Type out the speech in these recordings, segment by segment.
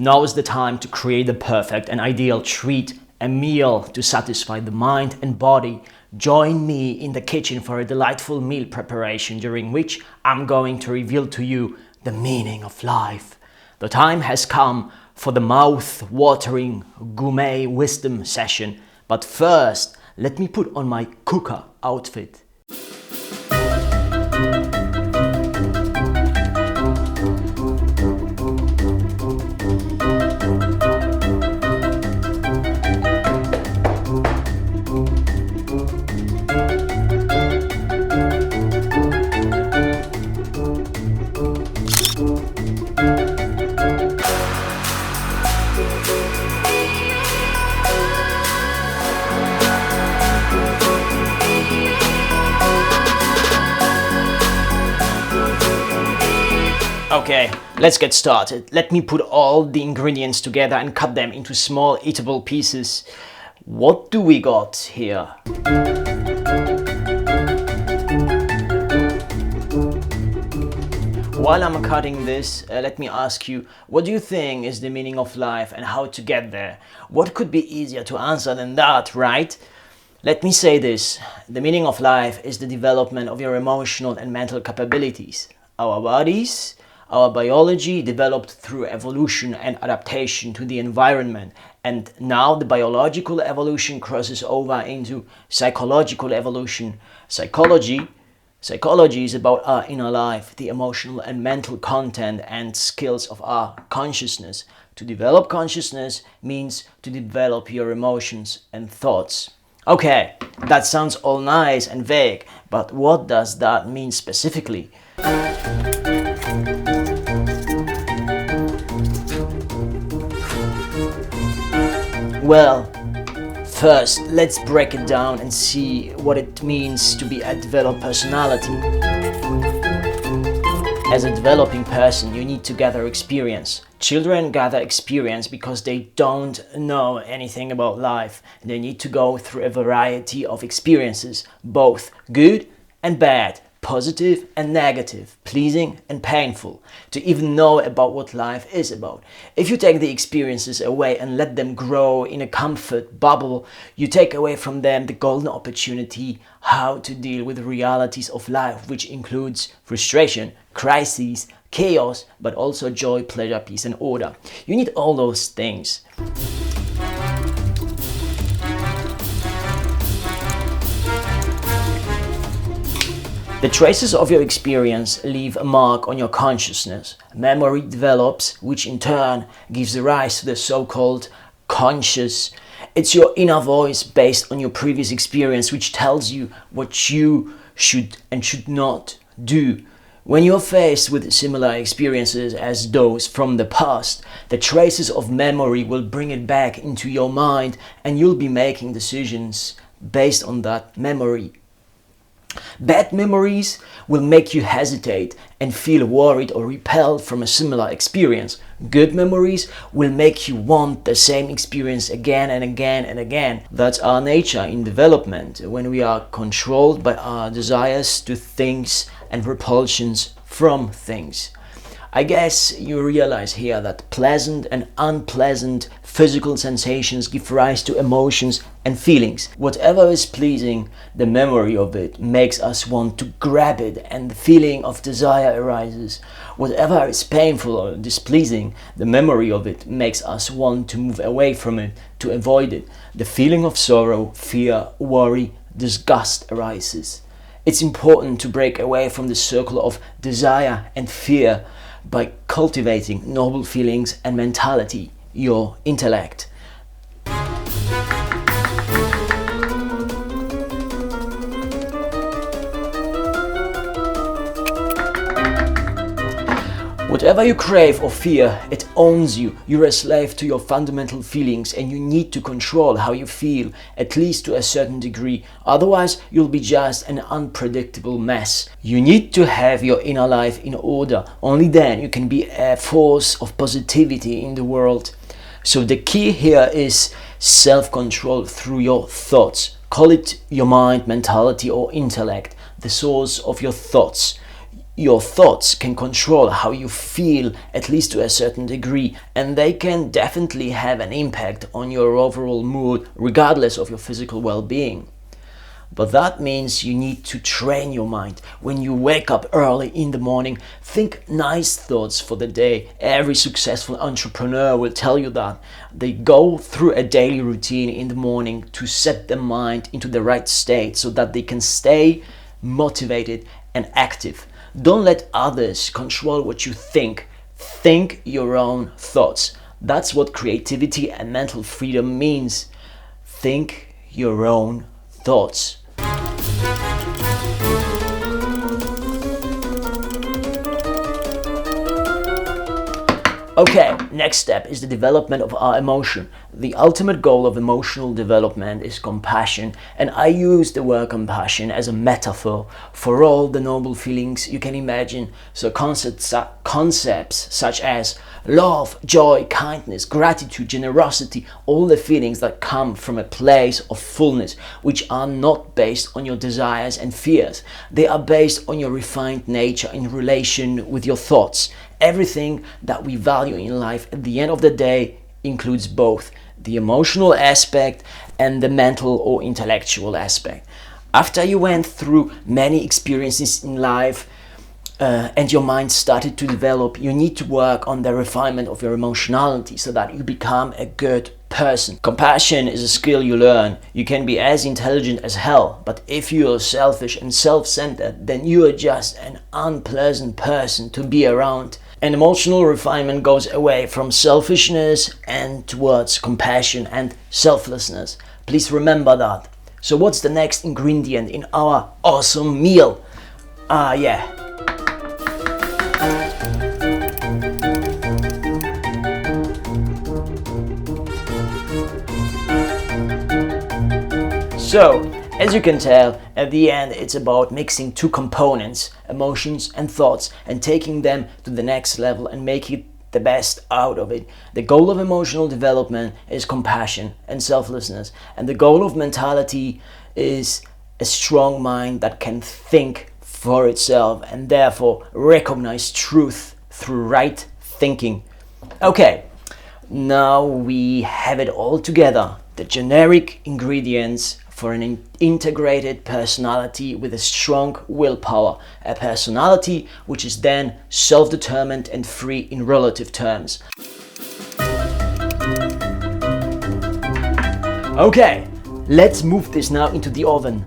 Now is the time to create the perfect and ideal treat, a meal to satisfy the mind and body. Join me in the kitchen for a delightful meal preparation during which I'm going to reveal to you the meaning of life. The time has come for the mouth-watering gourmet wisdom session. But first, let me put on my cooker outfit. Okay, let's get started. Let me put all the ingredients together and cut them into small eatable pieces. What do we got here? While I'm cutting this, let me ask you, what do you think is the meaning of life and how to get there? What could be easier to answer than that, right? Let me say this, the meaning of life is the development of your emotional and mental capabilities. Our bodies, our biology developed through evolution and adaptation to the environment, and now the biological evolution crosses over into psychological evolution. Psychology is about our inner life, the emotional and mental content and skills of our consciousness. To develop consciousness means to develop your emotions and thoughts. Okay, that sounds all nice and vague, but what does that mean specifically? Well, first, let's break it down and see what it means to be a developed personality. As a developing person, you need to gather experience. Children gather experience because they don't know anything about life. They need to go through a variety of experiences, both good and bad, positive and negative, pleasing and painful, to even know about what life is about. If you take the experiences away and let them grow in a comfort bubble, you take away from them the golden opportunity how to deal with the realities of life, which includes frustration, crises, chaos, but also joy, pleasure, peace and order. You need all those things. The traces of your experience leave a mark on your consciousness. Memory develops, which in turn gives rise to the so-called conscious. It's your inner voice based on your previous experience which tells you what you should and should not do. When you're faced with similar experiences as those from the past, the traces of memory will bring it back into your mind and you'll be making decisions based on that memory. Bad memories will make you hesitate and feel worried or repelled from a similar experience. Good memories will make you want the same experience again and again and again. That's our nature in development, when we are controlled by our desires to things and repulsions from things. I guess you realize here that pleasant and unpleasant physical sensations give rise to emotions and feelings. Whatever is pleasing, the memory of it makes us want to grab it and the feeling of desire arises. Whatever is painful or displeasing, the memory of it makes us want to move away from it, to avoid it. The feeling of sorrow, fear, worry, disgust arises. It's important to break away from the circle of desire and fear by cultivating noble feelings and mentality, your intellect. Whatever you crave or fear, it owns you. You're a slave to your fundamental feelings and you need to control how you feel, at least to a certain degree. Otherwise, you'll be just an unpredictable mess. You need to have your inner life in order. Only then you can be a force of positivity in the world. So the key here is self-control through your thoughts. Call it your mind, mentality or intellect, the source of your thoughts. Your thoughts can control how you feel, at least to a certain degree, and they can definitely have an impact on your overall mood, regardless of your physical well-being. But that means you need to train your mind. When you wake up early in the morning, think nice thoughts for the day. Every successful entrepreneur will tell you that. They go through a daily routine in the morning to set their mind into the right state so that they can stay motivated and active. Don't let others control what you think. Think your own thoughts. That's what creativity and mental freedom means. Think your own thoughts. Okay, next step is the development of our emotion. The ultimate goal of emotional development is compassion, and I use the word compassion as a metaphor for all the noble feelings you can imagine. So concepts such as love, joy, kindness, gratitude, generosity, all the feelings that come from a place of fullness, which are not based on your desires and fears. They are based on your refined nature in relation with your thoughts. Everything that we value in life at the end of the day includes both the emotional aspect and the mental or intellectual aspect. After you went through many experiences in life and your mind started to develop, you need to work on the refinement of your emotionality so that you become a good person. Compassion is a skill you learn. You can be as intelligent as hell, but if you are selfish and self-centered, then you are just an unpleasant person to be around. And emotional refinement goes away from selfishness and towards compassion and selflessness. Please remember that. So what's the next ingredient in our awesome meal? Yeah. So, as you can tell, at the end it's about mixing two components, emotions and thoughts, and taking them to the next level and making the best out of it. The goal of emotional development is compassion and selflessness, and the goal of mentality is a strong mind that can think for itself and therefore recognize truth through right thinking. Okay, now we have it all together. The generic ingredients for an integrated personality with a strong willpower, a personality which is then self-determined and free in relative terms. Okay, let's move this now into the oven.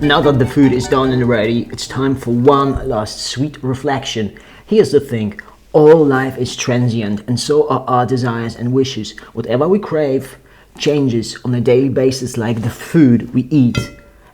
Now that the food is done and ready, it's time for one last sweet reflection. Here's the thing, all life is transient and so are our desires and wishes. Whatever we crave changes on a daily basis like the food we eat.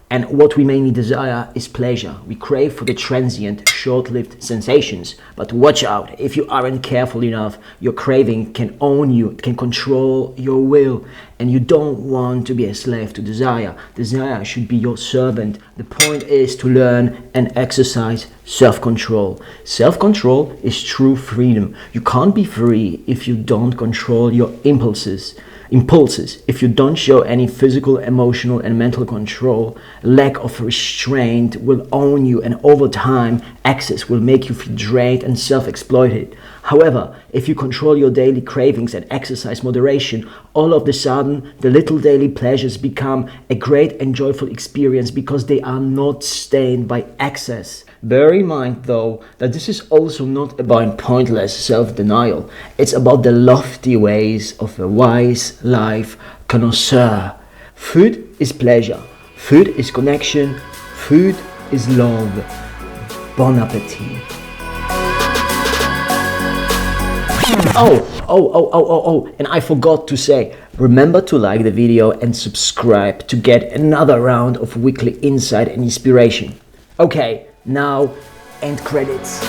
And what we mainly desire is pleasure. We crave for the transient, short-lived sensations. But watch out, if you aren't careful enough, your craving can own you, it can control your will. And you don't want to be a slave to desire. Desire should be your servant. The point is to learn and exercise self-control. Self-control is true freedom. You can't be free if you don't control your impulses. If you don't show any physical, emotional and mental control, lack of restraint will own you, and over time excess will make you feel drained and self-exploited. However, if you control your daily cravings and exercise moderation, all of a sudden the little daily pleasures become a great and joyful experience because they are not stained by excess. Bear in mind though that this is also not about pointless self-denial. It's about the lofty ways of a wise life connoisseur. Food is pleasure. Food is connection. Food is love. Bon appetit. Oh, and I forgot to say, remember to like the video and subscribe to get another round of weekly insight and inspiration. Okay, now end credits.